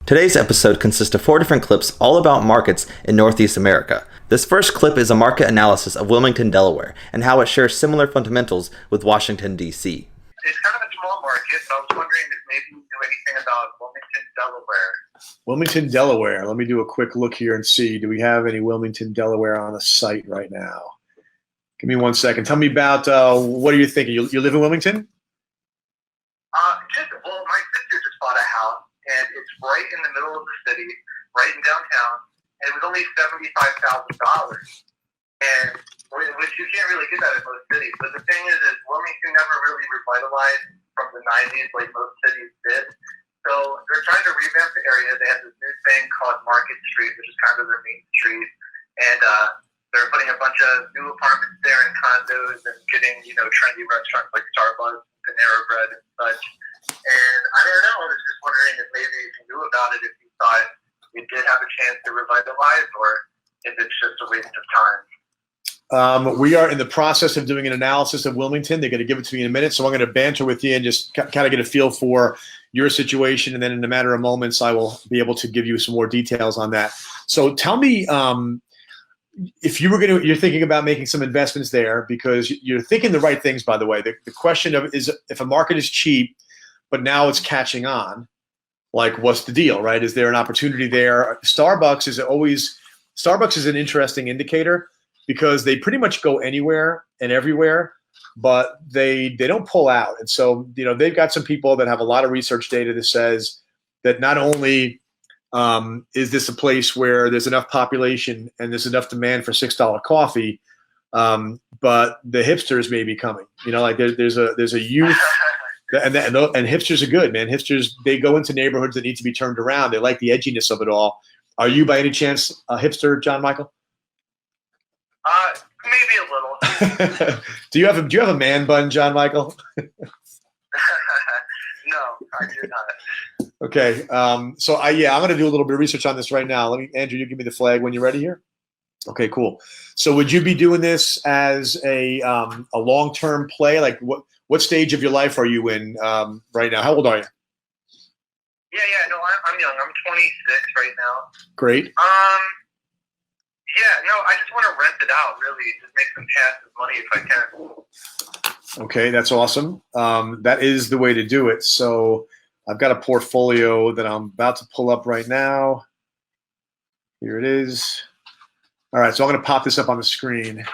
Today's episode consists of 4 different clips all about markets in Northeast America. This first clip is a market analysis of Wilmington, Delaware, and how it shares similar fundamentals with Washington, D.C. It's kind of a small market, so I was wondering if maybe you knew anything about Wilmington, Delaware. Wilmington, Delaware. Let me do a quick look here and see. Do we have any Wilmington, Delaware on the site right now? Give me 1 second. Tell me about what are you thinking? You live in Wilmington? My sister just bought a house, and it's right in the middle of the city, right in downtown, and it was only $75,000. And which you can't really get that in most cities. But the thing is Wilmington never really revitalized from the 90s like most cities did. So they're trying to revamp the area. They have this new thing called Market Street, which is kind of their main street. And they're putting a bunch of new apartments there and condos and getting, trendy restaurants like Starbucks, Panera Bread, and such. And I don't know. I was just wondering if maybe you knew about it, if you thought it did have a chance to revitalize, or if it's just a waste of time. We are in the process of doing an analysis of Wilmington. They're going to give it to me in a minute, so I'm going to banter with you and just kind of get a feel for your situation, and then in a matter of moments, I will be able to give you some more details on that. So tell me, if you're thinking about making some investments there, because you're thinking the right things, by the way. The question of is if a market is cheap, but now it's catching on, like what's the deal, right? Is there an opportunity there? Starbucks is an interesting indicator because they pretty much go anywhere and everywhere, but they don't pull out. And so, they've got some people that have a lot of research data that says that not only is this a place where there's enough population and there's enough demand for $6 coffee, but the hipsters may be coming. There's a youth, and hipsters are good, man. Hipsters, they go into neighborhoods that need to be turned around. They like the edginess of it all. Are you by any chance a hipster, John Michael? Maybe a little. Do you have a man bun, John Michael? No, I do not. Okay. I'm going to do a little bit of research on this right now. Andrew, you give me the flag when you're ready here. Okay, cool. So would you be doing this as a long-term play? Like what stage of your life are you in right now? How old are you? Yeah. No, I'm young. I'm 26 right now. Great. Yeah, no, I just want to rent it out, really. Just make some passive money if I can. Okay, that's awesome. That is the way to do it. So I've got a portfolio that I'm about to pull up right now. Here it is. All right, so I'm going to pop this up on the screen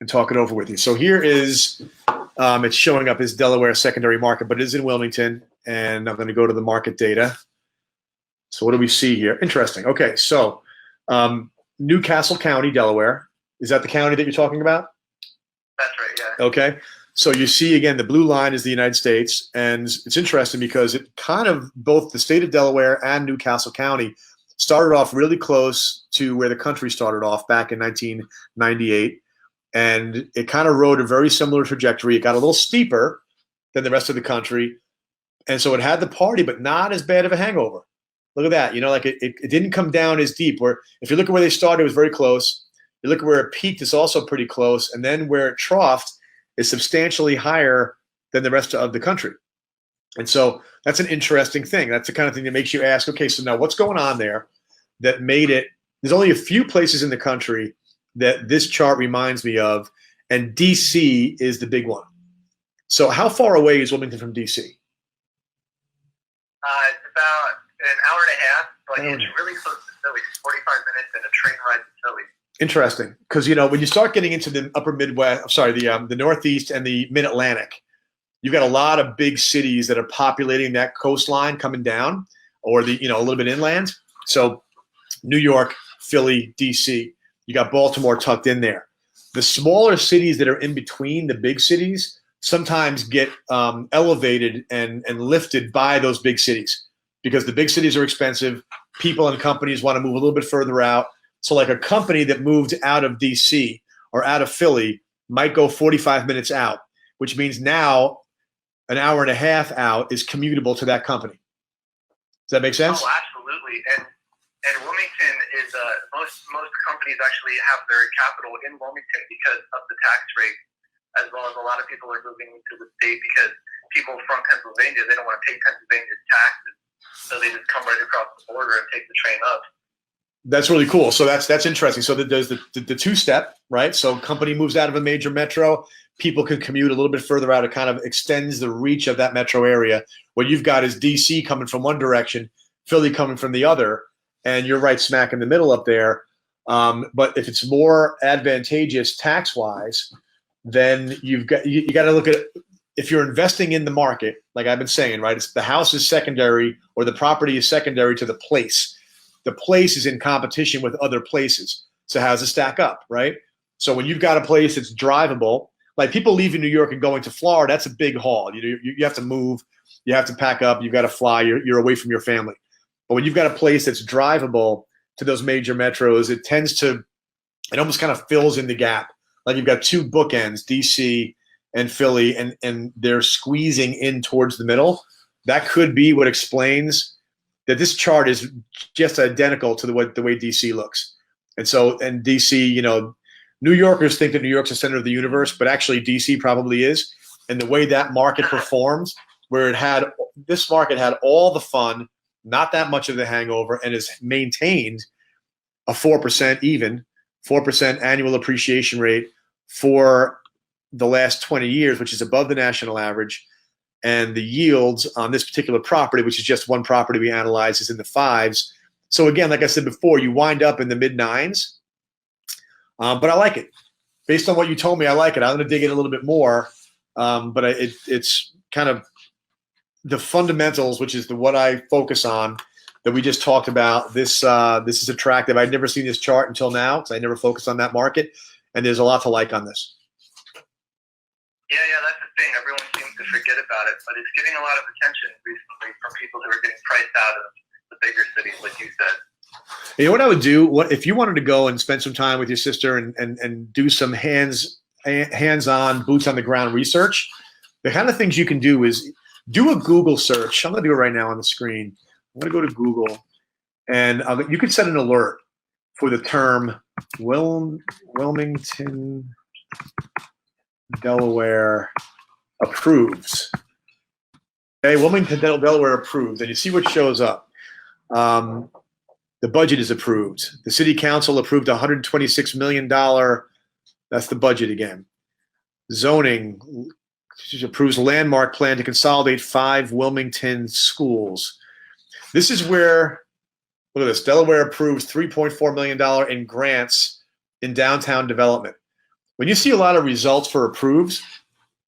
and talk it over with you. So here is, it's showing up as Delaware secondary market, but it is in Wilmington, and I'm going to go to the market data. So what do we see here? Interesting. Okay, so Newcastle County, Delaware. Is that the county that you're talking about? That's right, yeah. Okay. So you see, again, the blue line is the United States. And it's interesting because it kind of, both the state of Delaware and Newcastle County started off really close to where the country started off back in 1998. And it kind of rode a very similar trajectory. It got a little steeper than the rest of the country. And so it had the party, but not as bad of a hangover. Look at that. It didn't come down as deep. Where if you look at where they started, it was very close. You look at where it peaked, it's also pretty close. And then where it troughed is substantially higher than the rest of the country. And so that's an interesting thing. That's the kind of thing that makes you ask, okay, so now what's going on there that made it? There's only a few places in the country that this chart reminds me of, and D.C. is the big one. So how far away is Wilmington from D.C.? It's about an hour and a half, but it's really close to Philly. It's 45 minutes and a train ride to Philly. Interesting, because when you start getting into the upper Midwest, the Northeast and the Mid-Atlantic, you've got a lot of big cities that are populating that coastline coming down, or a little bit inland. So New York, Philly, D.C. You got Baltimore tucked in there. The smaller cities that are in between the big cities sometimes get elevated and lifted by those big cities, because the big cities are expensive. People and companies want to move a little bit further out. So like a company that moved out of DC or out of Philly might go 45 minutes out, which means now an hour and a half out is commutable to that company. Does that make sense? Oh, absolutely. And Wilmington is most companies actually have their capital in Wilmington because of the tax rate, as well as a lot of people are moving to the state because people from Pennsylvania, they don't want to pay Pennsylvania's taxes. they just come right across the border and take the train up. That's really cool. So that's interesting. So there's the two-step, right? So company moves out of a major metro, people can commute a little bit further out. It kind of extends the reach of that metro area. What you've got is DC coming from one direction, Philly coming from the other, and you're right smack in the middle up there. But if it's more advantageous tax-wise, then you got to look at it. If you're investing in the market, like I've been saying, right, it's the house is secondary or the property is secondary to the place. The place is in competition with other places. So how does it stack up, right? So when you've got a place that's drivable, like people leaving New York and going to Florida, that's a big haul. You have to move, you have to pack up, you've got to fly, you're away from your family. But when you've got a place that's drivable to those major metros, it almost kind of fills in the gap. Like you've got two bookends, DC and Philly, and they're squeezing in towards the middle. That could be what explains that this chart is just identical to the way DC looks. And DC, New Yorkers think that New York's the center of the universe, but actually DC probably is. And the way that market performs, where this market had all the fun, not that much of the hangover, and has maintained a 4% annual appreciation rate for the last 20 years, which is above the national average. And the yields on this particular property, which is just one property we analyze, is in the 5s. So again, like I said before, you wind up in the mid-9s. But I like it. Based on what you told me, I like it. I'm going to dig in a little bit more. But it's kind of the fundamentals, which is what I focus on, that we just talked about. This is attractive. I'd never seen this chart until now because I never focused on that market. And there's a lot to like on this. Yeah, that's the thing. Everyone seems to forget about it, but it's getting a lot of attention recently from people who are getting priced out of the bigger cities, like you said. You know what I would do? If you wanted to go and spend some time with your sister and do some hands-on, boots on the ground research, the kind of things you can do is do a Google search. I'm going to do it right now on the screen. I'm going to go to Google, and you could set an alert for the term Wilmington, Delaware approves. Okay, Wilmington, Delaware approves, and you see what shows up. The budget is approved. The city council approved $126 million. That's the budget again. Zoning approves landmark plan to consolidate 5 Wilmington schools. This is where, look at this, Delaware approves $3.4 million in grants in downtown development. When you see a lot of results for approves,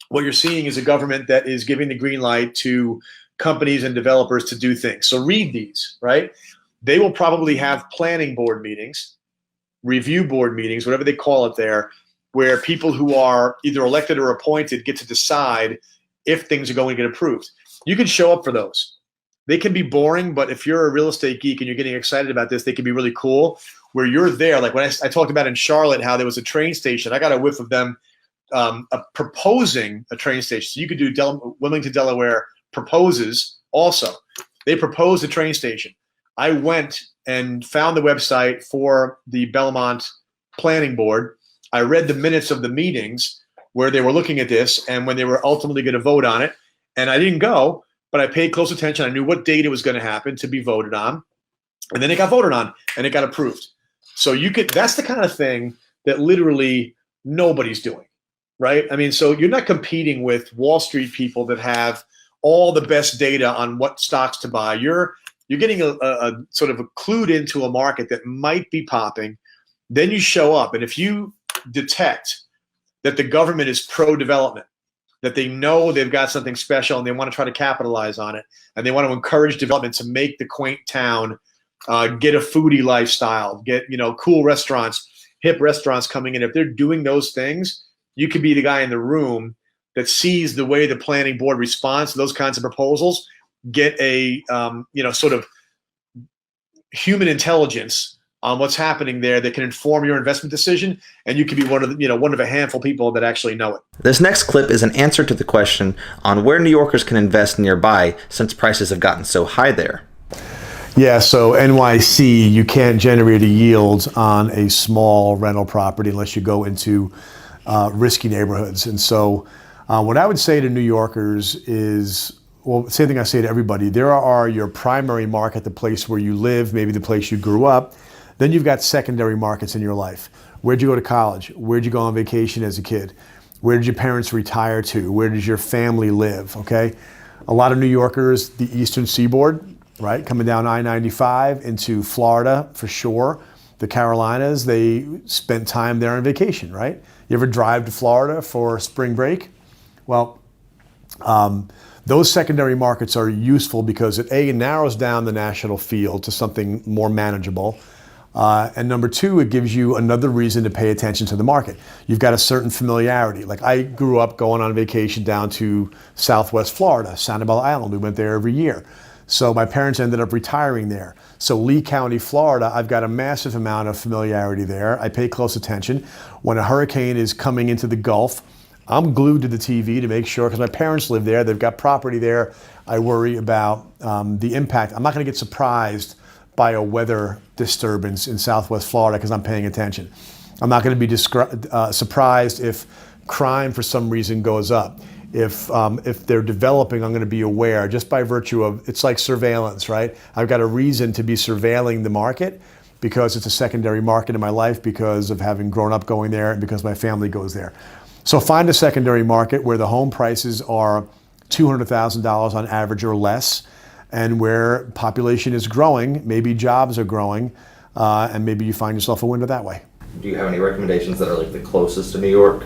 what you're seeing is a government that is giving the green light to companies and developers to do things. So read these, right? They will probably have planning board meetings, review board meetings, whatever they call it there, where people who are either elected or appointed get to decide if things are going to get approved. You can show up for those. They can be boring, but if you're a real estate geek and you're getting excited about this, they can be really cool. Where you're there, like when I talked about in Charlotte how there was a train station, I got a whiff of them proposing a train station. So you could do Wilmington, Delaware proposes also. They proposed a train station. I went and found the website for the Belmont Planning Board. I read the minutes of the meetings where they were looking at this and when they were ultimately going to vote on it. And I didn't go, but I paid close attention. I knew what date it was going to happen to be voted on. And then it got voted on and it got approved. So that's the kind of thing that literally nobody's doing, right? I mean, so you're not competing with Wall Street people that have all the best data on what stocks to buy. You're getting a sort of clued into a market that might be popping. Then you show up, and if you detect that the government is pro-development, that they know they've got something special and they want to try to capitalize on it, and they want to encourage development to make the quaint town get a foodie lifestyle, get cool restaurants, hip restaurants coming in. If they're doing those things, you could be the guy in the room that sees the way the planning board responds to those kinds of proposals, get a sort of human intelligence on what's happening there that can inform your investment decision, and you could be one of a handful of people that actually know it. This next clip is an answer to the question on where New Yorkers can invest nearby since prices have gotten so high there. Yeah, so NYC, you can't generate a yield on a small rental property unless you go into risky neighborhoods. And so what I would say to New Yorkers is well, same thing I say to everybody. There are your primary market, the place where you live, maybe the place you grew up. Then you've got secondary markets in your life. Where'd you go to college? Where'd you go on vacation as a kid? Where did your parents retire to? Where does your family live? Okay. A lot of New Yorkers, the Eastern Seaboard, right? Coming down I-95 into Florida for sure. The Carolinas, they spent time there on vacation, right? You ever drive to Florida for spring break? Well, those secondary markets are useful because it narrows down the national field to something more manageable. And number two, it gives you another reason to pay attention to the market. You've got a certain familiarity. Like I grew up going on vacation down to Southwest Florida, Sanibel Island. We went there every year. So my parents ended up retiring there. So Lee County, Florida, I've got a massive amount of familiarity there. I pay close attention. When a hurricane is coming into the Gulf, I'm glued to the TV to make sure, because my parents live there, they've got property there. I worry about the impact. I'm not going to get surprised by a weather disturbance in Southwest Florida because I'm paying attention. I'm not going to be surprised if crime for some reason goes up. If they're developing, I'm going to be aware just by virtue of, it's like surveillance, right? I've got a reason to be surveilling the market because it's a secondary market in my life because of having grown up going there and because my family goes there. So find a secondary market where the home prices are $200,000 on average or less, and where population is growing, maybe jobs are growing, and maybe you find yourself a window that way. Do you have any recommendations that are like the closest to New York?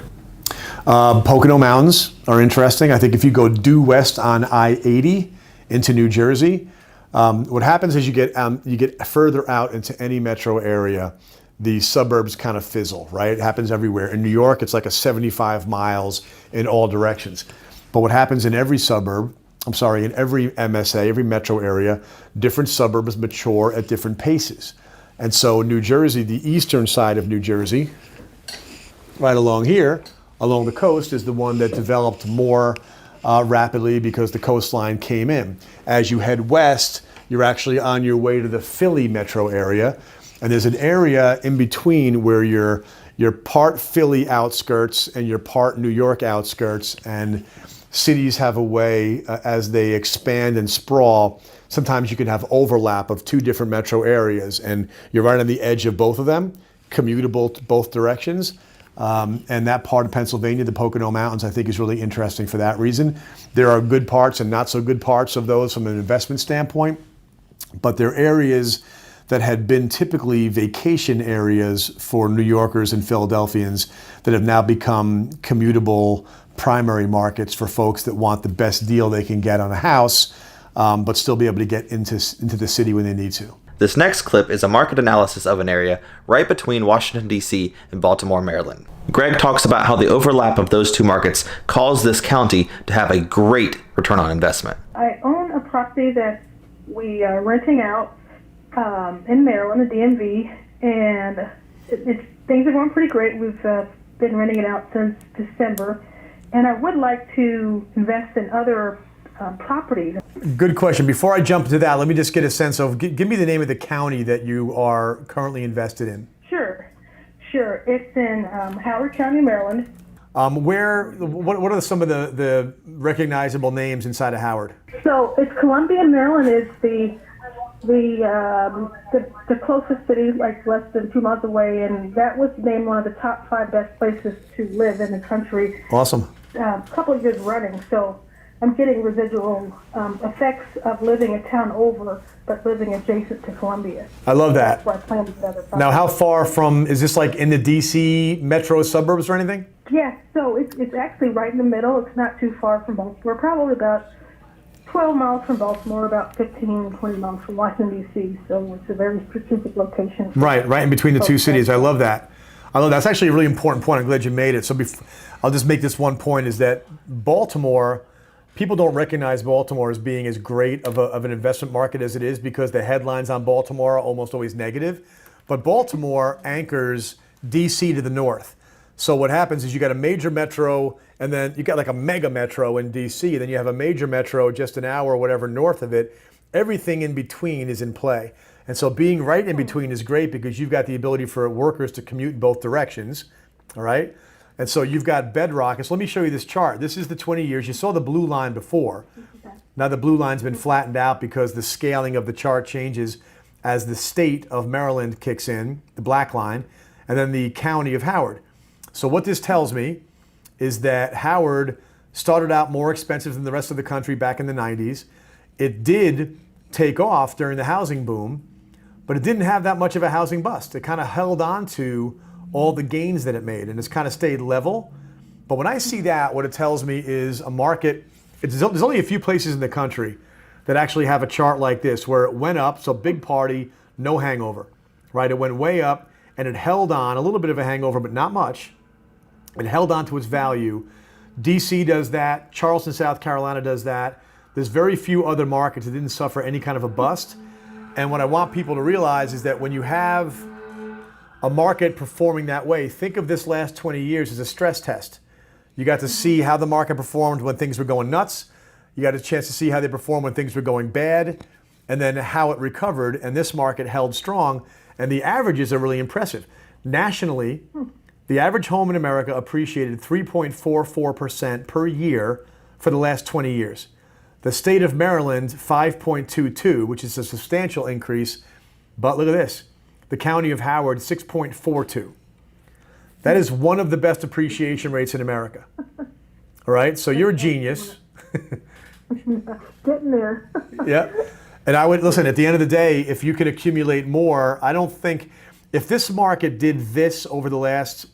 Pocono Mountains are interesting. I think if you go due west on I-80 into New Jersey, what happens is you get further out into any metro area, the suburbs kind of fizzle, right? It happens everywhere. In New York, it's like a 75 miles in all directions. But what happens in every suburb, in every MSA, every metro area, different suburbs mature at different paces. And so New Jersey, the eastern side of New Jersey, right along here, along the coast, is the one that developed more rapidly because the coastline came in. As you head west, you're actually on your way to the Philly metro area. And there's an area in between where you're part Philly outskirts and you're part New York outskirts, and cities have a way, as they expand and sprawl, sometimes you can have overlap of two different metro areas, and you're right on the edge of both of them, commutable to both directions. And that part of Pennsylvania, the Pocono Mountains, I think is really interesting for that reason. There are good parts and not so good parts of those from an investment standpoint, but they're areas that had been typically vacation areas for New Yorkers and Philadelphians that have now become commutable primary markets for folks that want the best deal they can get on a house, but still be able to get into the city when they need to. This next clip is a market analysis of an area right between Washington, D.C. and Baltimore, Maryland. Greg talks about how the overlap of those two markets caused this county to have a great return on investment. I own a property that we are renting out in Maryland, the DMV, and things are going pretty great. We've been renting it out since December, and I would like to invest in other properties. Good question. Before I jump into that, let me just get a sense of, give me the name of the county that you are currently invested in. Sure. It's in Howard County, Maryland. What are some of the recognizable names inside of Howard? So it's Columbia, Maryland is the closest city, like less than 2 miles away, and that was named one of the top 5 best places to live in the country. Awesome. A couple of years running, so I'm getting residual effects of living a town over, but living adjacent to Columbia. I love that. That's why I plan to get other properties. Now, how far from, is this like in the DC metro suburbs or anything? Yeah, so it's actually right in the middle. It's not too far from Baltimore, probably about 12 miles from Baltimore, about 15, 20 miles from Washington, D.C., so it's a very strategic location. Right in between the two cities. I love that. That's actually a really important point. I'm glad you made it. So I'll just make this one point, is that Baltimore, people don't recognize Baltimore as being as great of an investment market as it is because the headlines on Baltimore are almost always negative. But Baltimore anchors D.C. to the north. So what happens is you got a major metro, and then you got like a mega metro in DC, then you have a major metro just an hour or whatever north of it. Everything in between is in play. And so being right in between is great because you've got the ability for workers to commute in both directions, all right? And so you've got bedrock. So let me show you this chart. This is the 20 years. You saw the blue line before. Now the blue line's been flattened out because the scaling of the chart changes as the state of Maryland kicks in, the black line, and then the county of Howard. So what this tells me is that Howard started out more expensive than the rest of the country back in the 90s. It did take off during the housing boom, but it didn't have that much of a housing bust. It kind of held on to all the gains that it made, and it's kind of stayed level. But when I see that, what it tells me is a market, there's only a few places in the country that actually have a chart like this, where it went up, so big party, no hangover, right? It went way up, and it held on, a little bit of a hangover, but not much. It held on to its value. DC does that. Charleston, South Carolina does that. There's very few other markets that didn't suffer any kind of a bust. And what I want people to realize is that when you have a market performing that way, think of this last 20 years as a stress test. You got to see how the market performed when things were going nuts. You got a chance to see how they performed when things were going bad, and then how it recovered. And this market held strong. And the averages are really impressive. Nationally, the average home in America appreciated 3.44% per year for the last 20 years. The state of Maryland, 5.22, which is a substantial increase. But look at this. The county of Howard, 6.42. That is one of the best appreciation rates in America. All right, so you're a genius. Getting there. Yeah. And I would, listen, at the end of the day, if you can accumulate more, I don't think, if this market did this over the last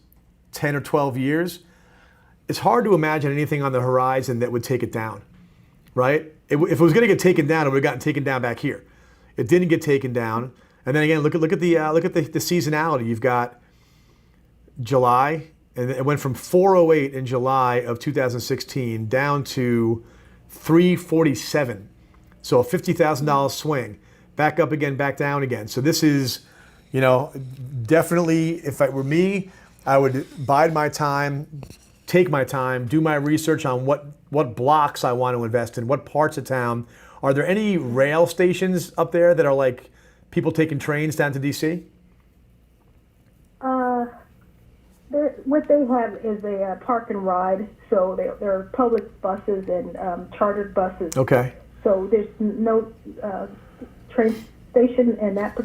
10 or 12 years, it's hard to imagine anything on the horizon that would take it down, right? If it was going to get taken down, it would have gotten taken down back here. It didn't get taken down. And then again, look at the seasonality. You've got July, and it went from 408 in July of 2016 down to 347. So a $50,000 swing, back up again, back down again. So this is, definitely, if it were me, I would bide my time, take my time, do my research on what blocks I want to invest in, what parts of town. Are there any rail stations up there that are like people taking trains down to DC? What they have is a park and ride, so there are public buses and chartered buses. Okay. So there's no train station in that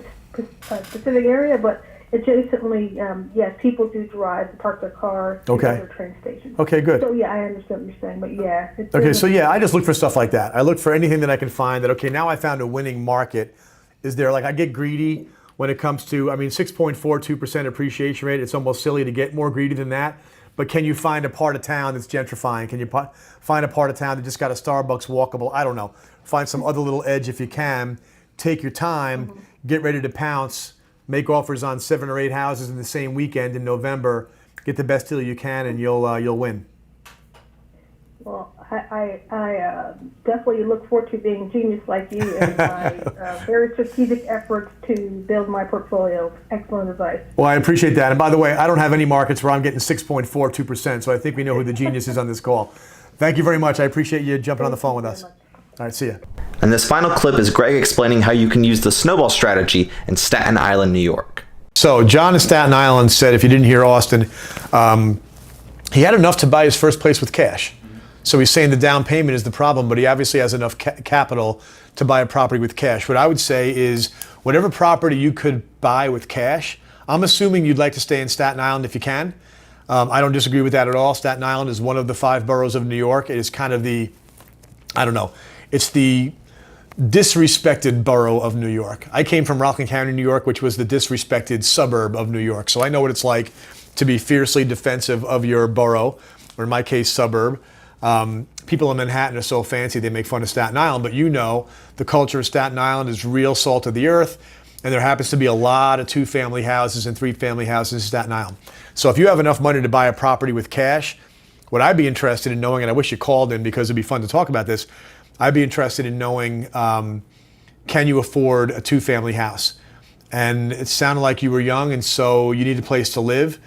specific area, but adjacently, yes, people do drive to park their car to Okay. other train stations. Okay, good. So yeah, I understand what you're saying, but yeah. Okay, so yeah, I just look for stuff like that. I look for anything that I can find that, okay, now I found a winning market. Is there, I get greedy when it comes to, 6.42% appreciation rate. It's almost silly to get more greedy than that. But can you find a part of town that's gentrifying? Can you find a part of town that just got a Starbucks walkable? I don't know. Find some other little edge if you can. Take your time, get ready to pounce, make offers on 7 or 8 houses in the same weekend in November. Get the best deal you can, and you'll win. Well, I definitely look forward to being a genius like you and my very strategic efforts to build my portfolio. Excellent advice. Well, I appreciate that. And by the way, I don't have any markets where I'm getting 6.42%, so I think we know who the genius is on this call. Thank you very much. I appreciate you jumping on the phone with us. All right, see ya. And this final clip is Greg explaining how you can use the snowball strategy in Staten Island, New York. So John in Staten Island said, if you didn't hear Austin, he had enough to buy his first place with cash. So he's saying the down payment is the problem, but he obviously has enough capital to buy a property with cash. What I would say is whatever property you could buy with cash, I'm assuming you'd like to stay in Staten Island if you can. I don't disagree with that at all. Staten Island is one of the 5 boroughs of New York. It is kind of it's the disrespected borough of New York. I came from Rockland County, New York, which was the disrespected suburb of New York. So I know what it's like to be fiercely defensive of your borough, or in my case, suburb. People in Manhattan are so fancy they make fun of Staten Island, but the culture of Staten Island is real salt of the earth, and there happens to be a lot of 2-family houses and 3-family houses in Staten Island. So if you have enough money to buy a property with cash, what I'd be interested in knowing, and I wish you called in because it'd be fun to talk about this, I'd be interested in knowing, can you afford a 2-family house? And it sounded like you were young, and so you need a place to live.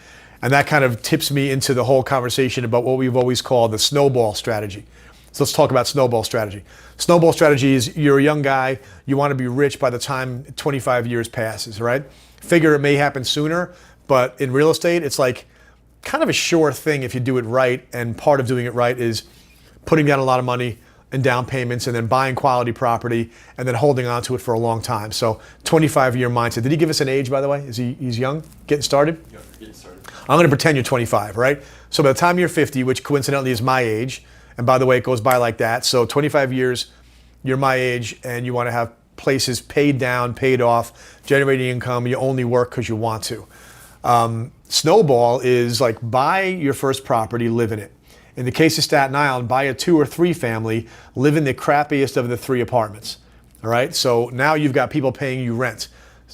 And that kind of tips me into the whole conversation about what we've always called the snowball strategy. So let's talk about snowball strategy. Snowball strategy is you're a young guy, you want to be rich by the time 25 years passes, right? Figure it may happen sooner, but in real estate, it's like kind of a sure thing if you do it right. And part of doing it right is putting down a lot of money and down payments and then buying quality property and then holding on to it for a long time. So 25-year mindset. Did he give us an age, by the way? He's young, getting started? Yeah, getting started. I'm going to pretend you're 25, right? So by the time you're 50, which coincidentally is my age, and by the way, it goes by like that. So 25 years, you're my age, and you want to have places paid down, paid off, generating income. You only work because you want to. Snowball is like buy your first property, live in it. In the case of Staten Island, buy a 2 or 3 family, live in the crappiest of the 3 apartments. All right, so now you've got people paying you rent,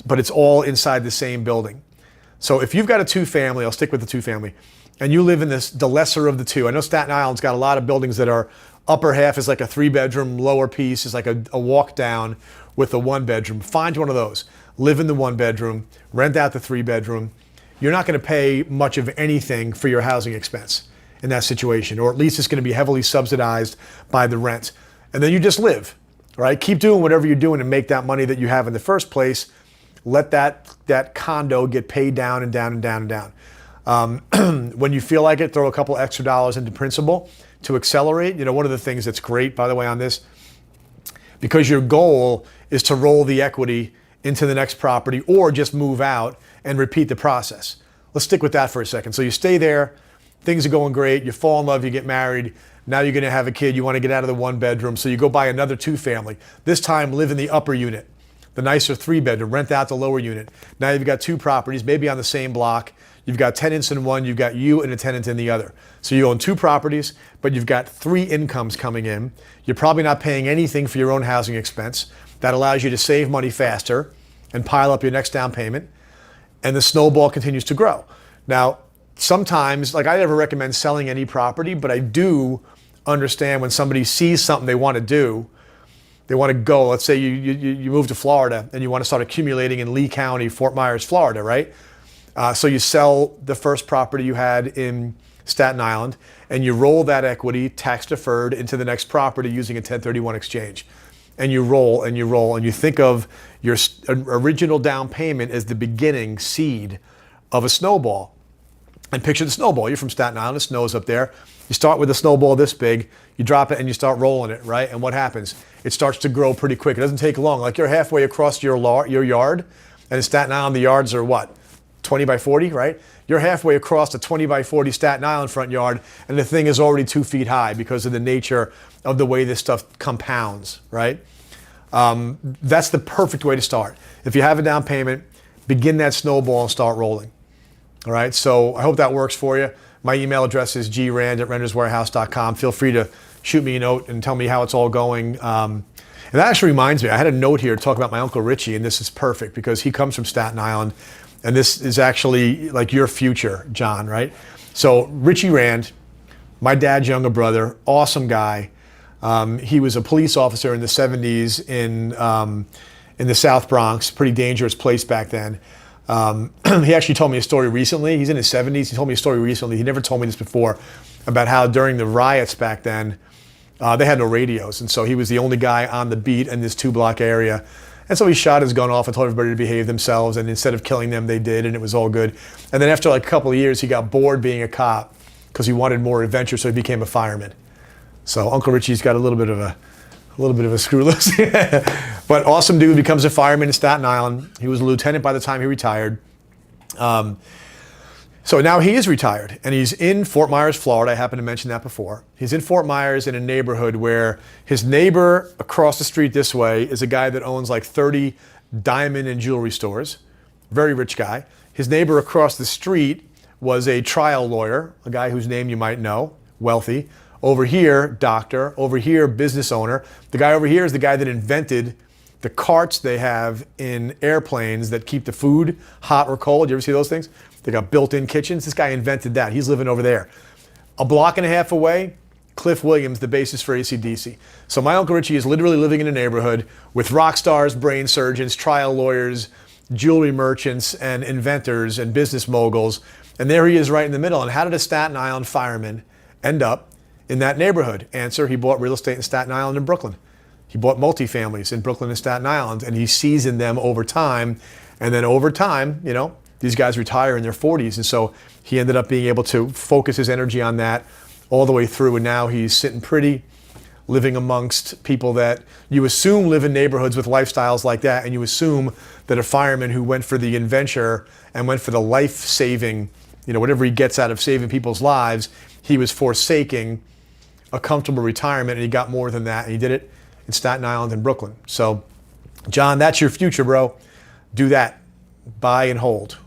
but it's all inside the same building. So if you've got a 2 family, I'll stick with the 2 family, and you live in the lesser of the 2. I know Staten Island's got a lot of buildings that are upper half is like a 3-bedroom, lower piece is like a walk down with a 1-bedroom. Find one of those. Live in the 1-bedroom, rent out the 3-bedroom. You're not going to pay much of anything for your housing expense in that situation, or at least it's going to be heavily subsidized by the rent. And then you just live, right? Keep doing whatever you're doing to make that money that you have in the first place. Let that condo get paid down and down and down and down. When you feel like it, throw a couple extra dollars into principal to accelerate. You know, one of the things that's great, by the way, on this, because your goal is to roll the equity into the next property or just move out and repeat the process. Let's stick with that for a second. So you stay there, things are going great, you fall in love, you get married, now you're gonna have a kid, you wanna get out of the 1-bedroom, so you go buy another 2-family. This time live in the upper unit, the nicer 3-bedroom, rent out the lower unit. Now you've got 2 properties, maybe on the same block. You've got tenants in one, you've got you and a tenant in the other. So you own 2 properties, but you've got 3 incomes coming in. You're probably not paying anything for your own housing expense. That allows you to save money faster and pile up your next down payment. And the snowball continues to grow. Now, sometimes, like I never recommend selling any property, but I do understand when somebody sees something they want to do, they want to go. Let's say you move to Florida and you want to start accumulating in Lee County, Fort Myers, Florida, right? So you sell the first property you had in Staten Island and you roll that equity tax deferred into the next property using a 1031 exchange. And you roll and you roll and you think of your original down payment as the beginning seed of a snowball. And picture the snowball. You're from Staten Island, it snows up there. You start with a snowball this big, you drop it and you start rolling it, right? And what happens? It starts to grow pretty quick. It doesn't take long. Like you're halfway across your yard, and in Staten Island, the yards are what? 20 by 40, right? You're halfway across the 20 by 40 Staten Island front yard, and the thing is already 2 feet high because of the nature of the way this stuff compounds, right? That's the perfect way to start. If you have a down payment, begin that snowball and start rolling. All right, so I hope that works for you. My email address is grand@renterswarehouse.com. Feel free to shoot me a note and tell me how it's all going. And that actually reminds me, I had a note here to talk about my Uncle Richie, and this is perfect because he comes from Staten Island, and this is actually like your future, John, right? So Richie Rand, my dad's younger brother, awesome guy. He was a police officer in the 70s in the South Bronx, pretty dangerous place back then. He actually told me a story recently. He's in his 70s. He told me a story recently. He never told me this before about how during the riots back then, they had no radios. And so he was the only guy on the beat in this 2-block area. And so he shot his gun off and told everybody to behave themselves. And instead of killing them, they did. And it was all good. And then after like a couple of years, he got bored being a cop because he wanted more adventure. So he became a fireman. So Uncle Richie's got a little bit of a screw loose. But awesome dude, becomes a fireman in Staten Island. He was a lieutenant by the time he retired. So now he is retired and he's in Fort Myers, Florida. I happened to mention that before. He's in Fort Myers in a neighborhood where his neighbor across the street this way is a guy that owns like 30 diamond and jewelry stores. Very rich guy. His neighbor across the street was a trial lawyer, a guy whose name you might know, wealthy. Over here, doctor. Over here, business owner. The guy over here is the guy that invented the carts they have in airplanes that keep the food hot or cold. You ever see those things? They got built-in kitchens. This guy invented that. He's living over there. A block and a half away, Cliff Williams, the bassist for AC/DC. So my Uncle Richie is literally living in a neighborhood with rock stars, brain surgeons, trial lawyers, jewelry merchants, and inventors and business moguls. And there he is right in the middle. And how did a Staten Island fireman end up in that neighborhood? Answer, he bought real estate in Staten Island and Brooklyn. He bought multifamilies in Brooklyn and Staten Island, and he seasoned them over time. And then over time, you know, these guys retire in their 40s. And so he ended up being able to focus his energy on that all the way through. And now he's sitting pretty, living amongst people that you assume live in neighborhoods with lifestyles like that. And you assume that a fireman who went for the adventure and went for the life-saving, whatever he gets out of saving people's lives, he was forsaking a comfortable retirement, and he got more than that. And he did it in Staten Island and Brooklyn. So, John, that's your future, bro. Do that. Buy and hold.